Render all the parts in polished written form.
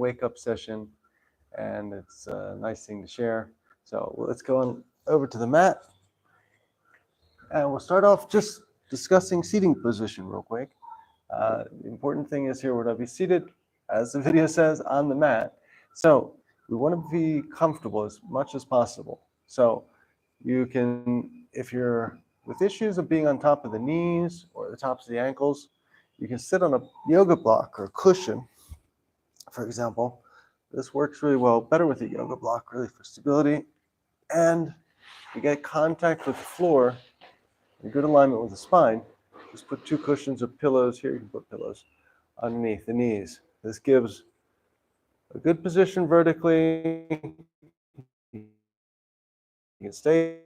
wake up session, and it's a nice thing to share. So let's go on over to the mat, and we'll start off just discussing seating position real quick. The important thing is here we're going to be seated, as the video says, on the mat. So we want to be comfortable as much as possible. So you can, if you're with issues of being on top of the knees or the tops of the ankles, you can sit on a yoga block or cushion, for example. This works really well, better with a yoga block, really, for stability. And you get contact with the floor, in good alignment with the spine. Just put two cushions or pillows, here you can put pillows, underneath the knees. This gives a good position vertically. You can stay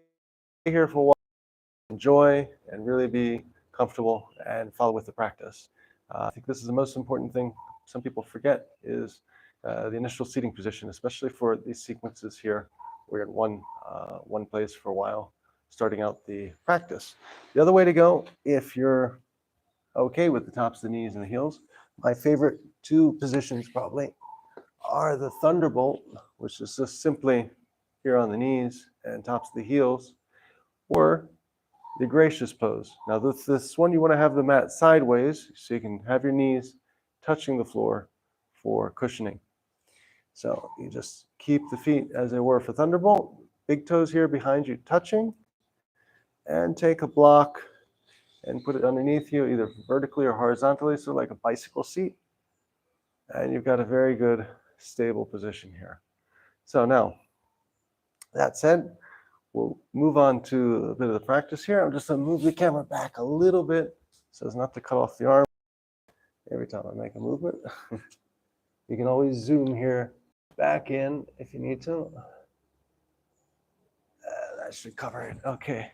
here for a while, enjoy, and really be comfortable and follow with the practice. I think this is the most important thing some people forget is the initial seating position, especially for these sequences here. We're in one place for a while, starting out the practice. The other way to go, if you're okay with the tops of the knees and the heels, my favorite two positions probably are the thunderbolt, which is just simply here on the knees and tops of the heels, or the gracious pose. Now this one you want to have the mat sideways so you can have your knees touching the floor for cushioning. So you just keep the feet as they were for thunderbolt, big toes here behind you touching, and take a block and put it underneath you, either vertically or horizontally, so like a bicycle seat. And you've got a very good stable position here. So now, that said, we'll move on to a bit of the practice here. I'm just going to move the camera back a little bit so as not to cut off the arm every time I make a movement. You can always zoom here back in if you need to. That should cover it. Okay.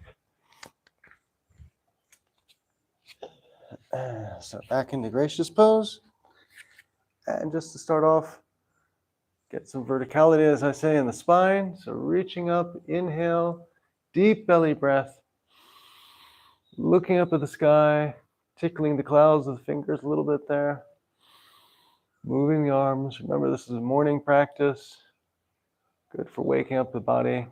So back into gracious pose. And just to start off, get some verticality, as I say, in the spine. So reaching up, inhale, deep belly breath, looking up at the sky, tickling the clouds with the fingers a little bit there, moving the arms. Remember, this is a morning practice, good for waking up the body.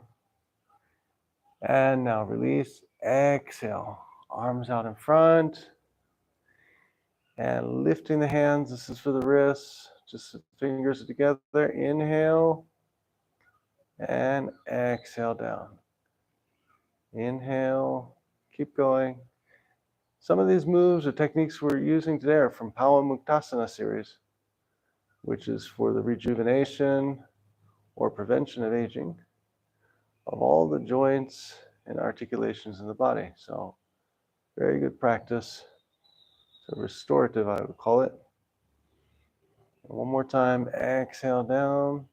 And now release, exhale, arms out in front, and lifting the hands. This is for the wrists, just the fingers together. Inhale, and exhale down. Inhale, keep going. Some of these moves or techniques we're using today are from Pawa Muktasana series, which is for the rejuvenation or prevention of aging of all the joints and articulations in the body. So very good practice. So restorative, I would call it. And one more time, exhale down.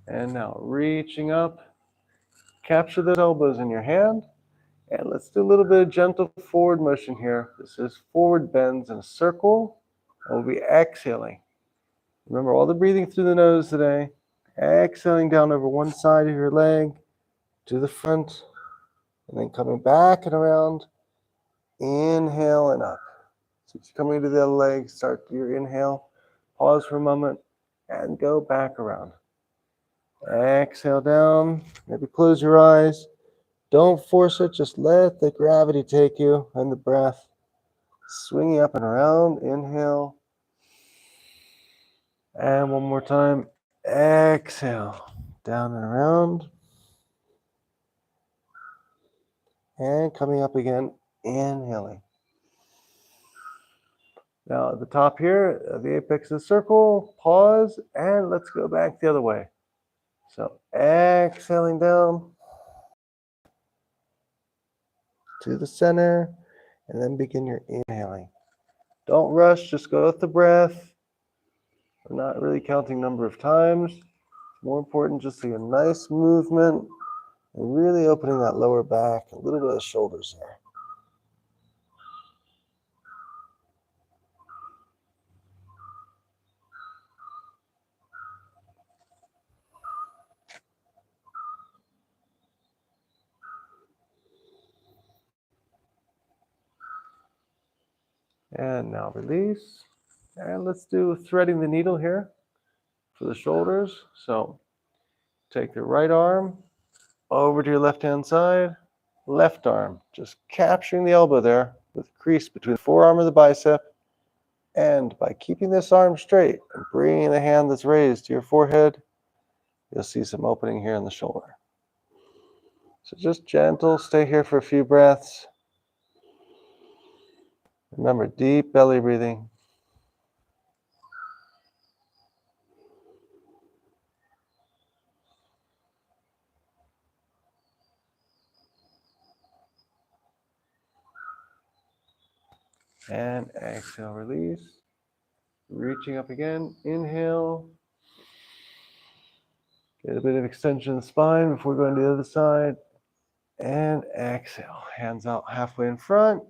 And now reaching up, capture the elbows in your hand. And let's do a little bit of gentle forward motion here. This is forward bends in a circle. And we'll be exhaling. Remember all the breathing through the nose today. Exhaling down over one side of your leg to the front. And then coming back and around. Inhale and up. So you're coming to the other leg, start your inhale. Pause for a moment and go back around. Exhale down. Maybe close your eyes. Don't force it, just let the gravity take you and the breath. Swinging up and around, inhale. And one more time, exhale, down and around. And coming up again, inhaling. Now at the top here, the apex of the circle, pause, and let's go back the other way. So exhaling down to the center, and then begin your inhaling. Don't rush, just go with the breath. We're not really counting number of times. More important, just a nice movement and really opening that lower back, a little bit of the shoulders there. And now release. And let's do threading the needle here. for the shoulders. So take the right arm over to your left-hand side, left arm, just capturing the elbow there with a crease between the forearm and the bicep. And by keeping this arm straight and bringing the hand that's raised to your forehead, you'll see some opening here in the shoulder. So just gentle, stay here for a few breaths. Remember, deep belly breathing. And exhale, release. Reaching up again, inhale. Get a bit of extension of the spine before going to the other side. And exhale, hands out halfway in front.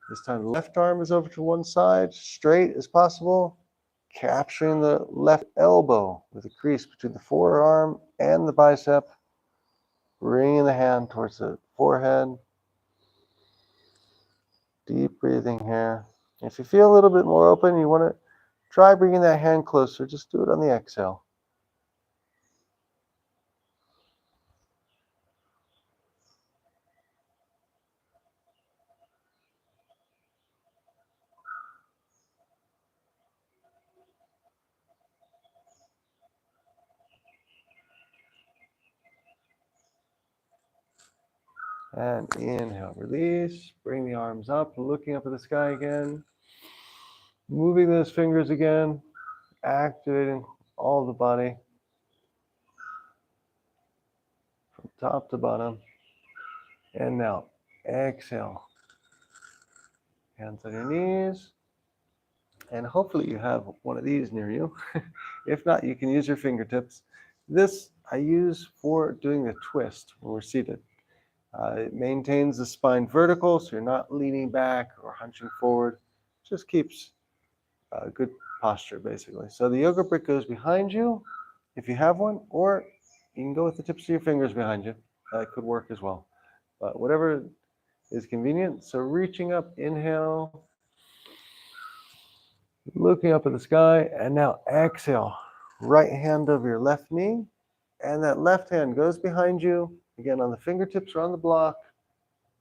This time the left arm is over to one side, straight as possible. Capturing the left elbow with a crease between the forearm and the bicep. Bringing the hand towards the forehead. Deep breathing here. If you feel a little bit more open, you want to try bringing that hand closer. Just do it on the exhale. And inhale, release. Bring the arms up, looking up at the sky again. Moving those fingers again, activating all the body from top to bottom. And now, exhale. Hands on your knees. And hopefully you have one of these near you. If not, you can use your fingertips. This I use for doing the twist when we're seated. It maintains the spine vertical, so you're not leaning back or hunching forward. Just keeps good posture, basically. So the yoga brick goes behind you, if you have one, or you can go with the tips of your fingers behind you. That could work as well. But whatever is convenient. So reaching up, inhale, looking up at the sky, and now exhale. Right hand over your left knee, and that left hand goes behind you, again on the fingertips or on the block,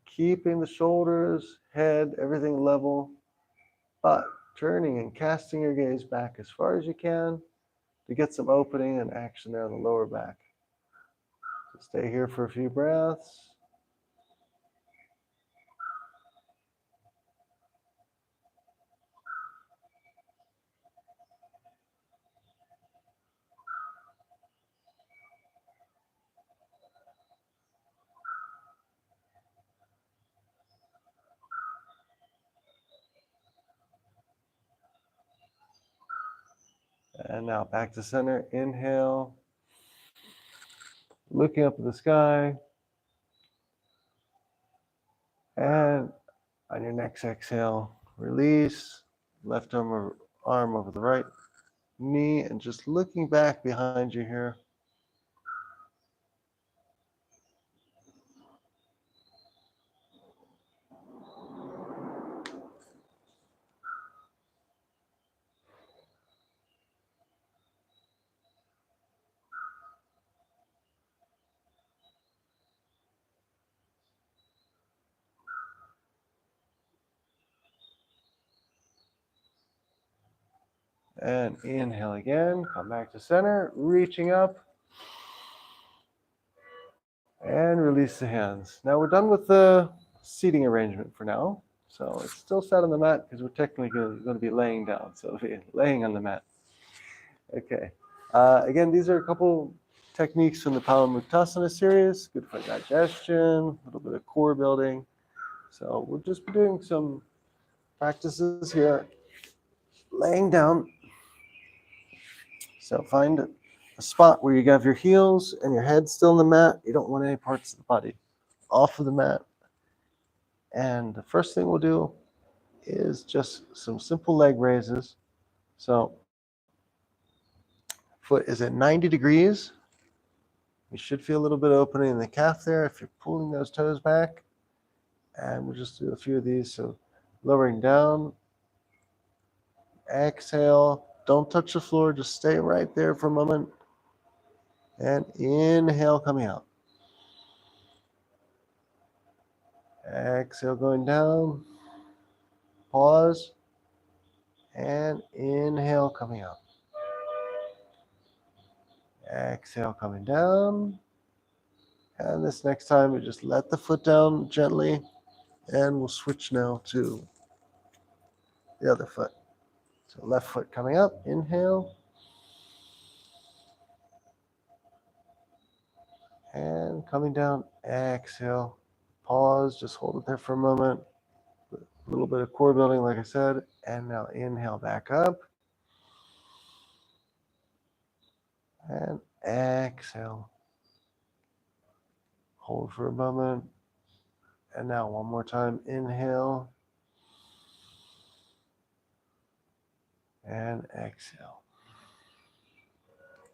keeping the shoulders, head, everything level, but turning and casting your gaze back as far as you can to get some opening and action there on the lower back. So stay here for a few breaths. And now back to center. Inhale. Looking up at the sky. And on your next exhale, release. Left arm over the right knee and just looking back behind you here. And inhale again, come back to center, reaching up. And release the hands. Now we're done with the seating arrangement for now. So it's still sat on the mat because we're technically going to be laying down. So laying on the mat. Okay. Again, these are a couple techniques from the Palamuktasana series. Good for digestion, a little bit of core building. So we'll just be doing some practices here. Laying down. So find a spot where you have your heels and your head still in the mat. You don't want any parts of the body off of the mat. And the first thing we'll do is just some simple leg raises. So foot is at 90 degrees. You should feel a little bit of opening in the calf there if you're pulling those toes back. And we'll just do a few of these. So lowering down, exhale, Don't touch the floor. Just stay right there for a moment. And inhale, coming out. Exhale, going down. Pause. And inhale, coming out. Exhale, coming down. And this next time, we just let the foot down gently. And we'll switch now to the other foot. So left foot coming up. Inhale. And coming down. Exhale. Pause. Just hold it there for a moment. A little bit of core building, like I said. And now inhale back up. And exhale. Hold for a moment. And now one more time. Inhale. And exhale.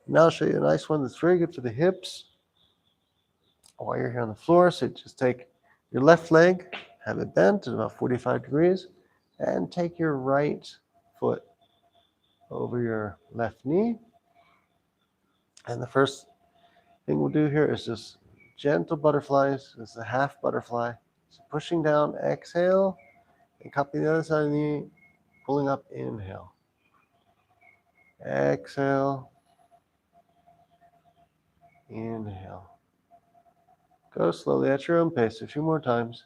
Now I'll show you a nice one that's very good for the hips while you're here on the floor. So just take your left leg, have it bent at about 45 degrees, and take your right foot over your left knee. And the first thing we'll do here is just gentle butterflies. It's a half butterfly. So pushing down, exhale, and cupping the other side of the knee, pulling up, inhale. Exhale. Inhale. Go slowly at your own pace a few more times.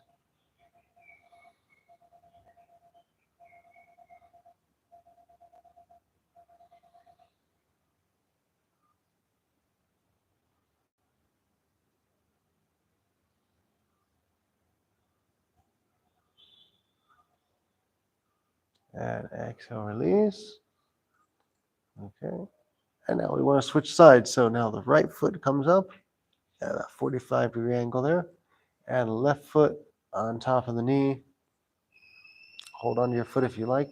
And exhale, release. Okay. And now we want to switch sides. So now the right foot comes up at a 45-degree angle there. And left foot on top of the knee. Hold on to your foot if you like.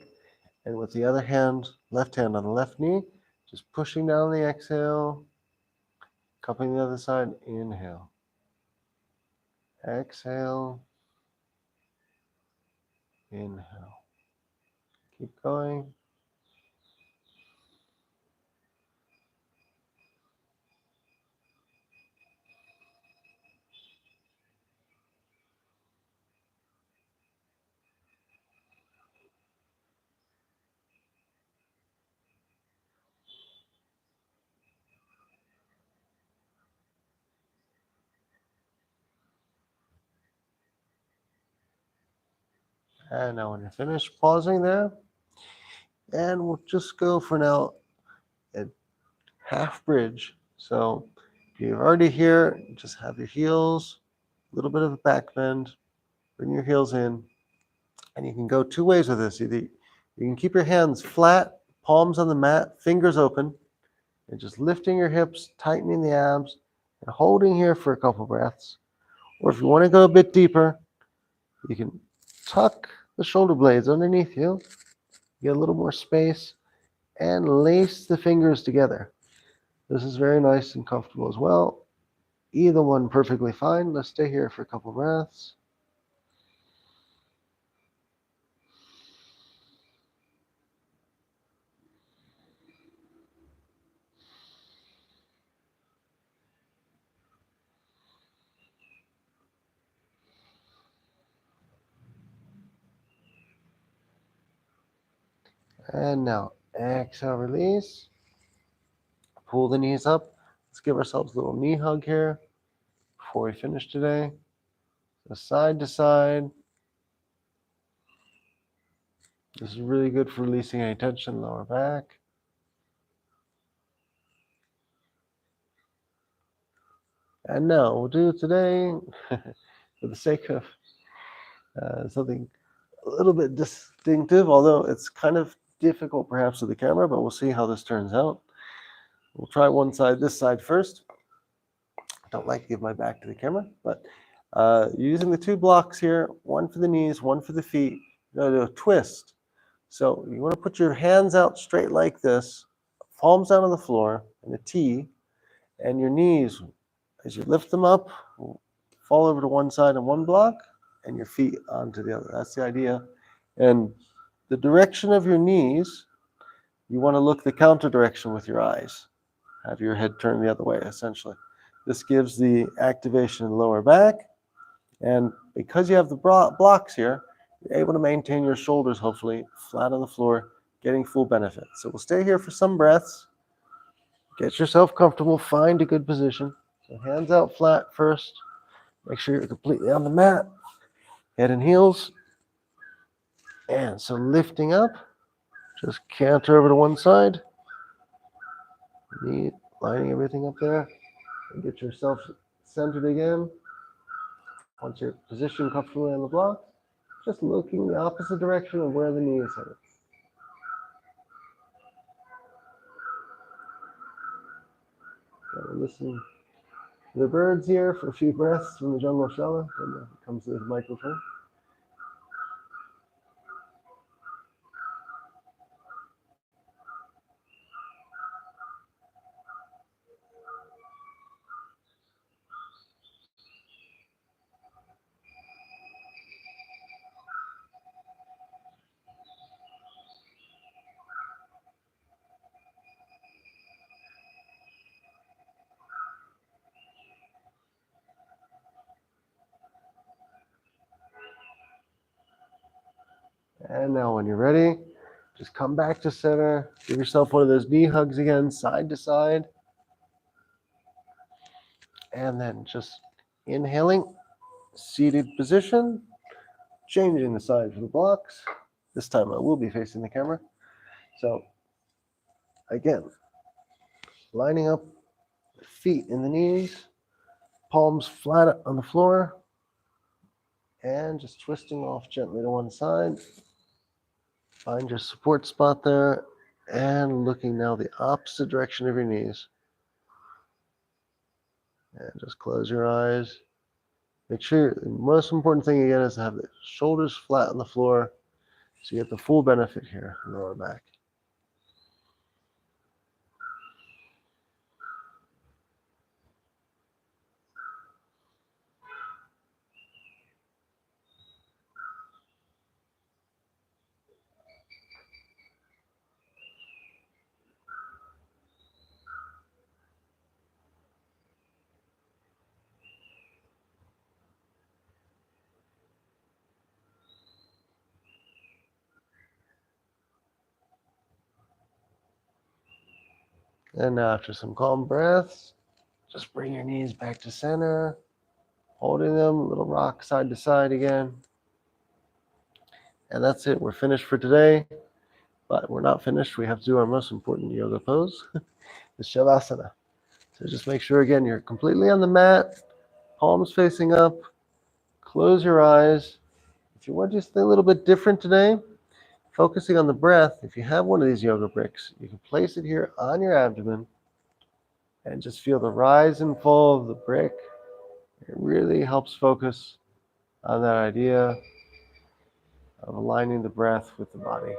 And with the other hand, left hand on the left knee, just pushing down the exhale. Cupping the other side, inhale. Exhale. Inhale. Keep going. And now when you're finished, pausing there. And we'll just go for now a half bridge. So if you're already here, just have your heels, a little bit of a back bend, bring your heels in, and you can go two ways with this. Either you can keep your hands flat, palms on the mat, fingers open, and just lifting your hips, tightening the abs, and holding here for a couple breaths. Or if you want to go a bit deeper, you can tuck the shoulder blades underneath you, get a little more space, and lace the fingers together. This is very nice and comfortable as well. Either one perfectly fine. Let's stay here for a couple breaths. And now exhale, release. Pull the knees up. Let's give ourselves a little knee hug here before we finish today. So side to side. This is really good for releasing any tension in the lower back. And now we'll do today, for the sake of something a little bit distinctive, although it's kind of difficult perhaps with the camera, but we'll see how this turns out. We'll try one side, this side first. I don't like to give my back to the camera, but using the two blocks here, one for the knees, one for the feet, you're going to do a twist. So you want to put your hands out straight like this, palms down on the floor in a T, and your knees, as you lift them up, fall over to one side on one block, and your feet onto the other. That's the idea. And the direction of your knees you want to look the counter direction with your eyes. Have your head turned the other way, essentially. This gives the activation in the lower back, and because you have the blocks here, you're able to maintain your shoulders, hopefully, flat on the floor, getting full benefit. So we'll stay here for some breaths. Get yourself comfortable, find a good position. So hands out flat first. Make sure you're completely on the mat. Head and heels. And so lifting up, just canter over to one side. Knee, lining everything up there. And get yourself centered again. Once you're positioned comfortably on the block, just looking the opposite direction of where the knee is headed. Listen to the birds here for a few breaths from the Jungle Shala. Then it comes to the microphone. And now when you're ready, just come back to center. Give yourself one of those knee hugs again, side to side. And then just inhaling, seated position, changing the side for the blocks. This time I will be facing the camera. So again, lining up, feet in the knees, palms flat on the floor, and just twisting off gently to one side. Find your support spot there, and looking now the opposite direction of your knees. And just close your eyes. Make sure the most important thing again is to have the shoulders flat on the floor so you get the full benefit here in the lower back. And now after some calm breaths, just bring your knees back to center, holding them, a little rock side to side again. And that's it. We're finished for today, but we're not finished. We have to do our most important yoga pose, the Shavasana. So just make sure, again, you're completely on the mat, palms facing up, close your eyes. If you want to do something a little bit different today, focusing on the breath, if you have one of these yoga bricks, you can place it here on your abdomen and just feel the rise and fall of the brick. It really helps focus on that idea of aligning the breath with the body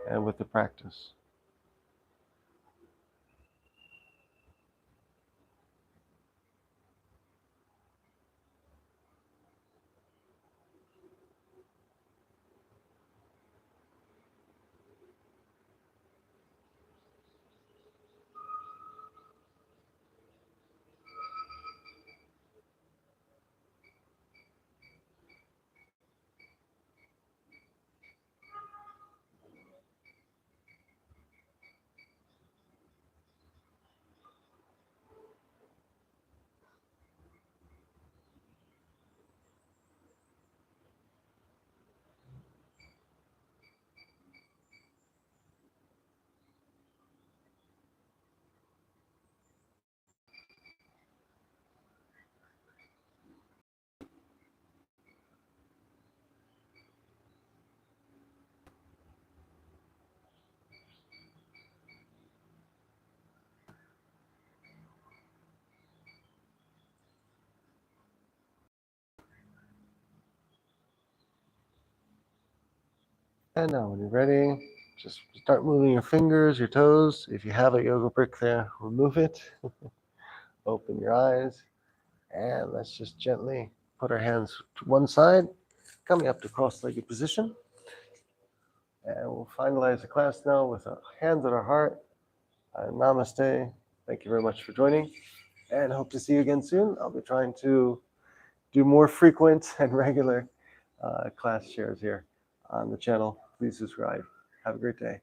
and with the practice. And now when you're ready, just start moving your fingers, your toes. If you have a yoga brick there, remove it. Open your eyes. And let's just gently put our hands to one side, coming up to cross-legged position. And we'll finalize the class now with our hands on our heart. Namaste. Thank you very much for joining, and hope to see you again soon. I'll be trying to do more frequent and regular class shares here on the channel. Please subscribe. Have a great day.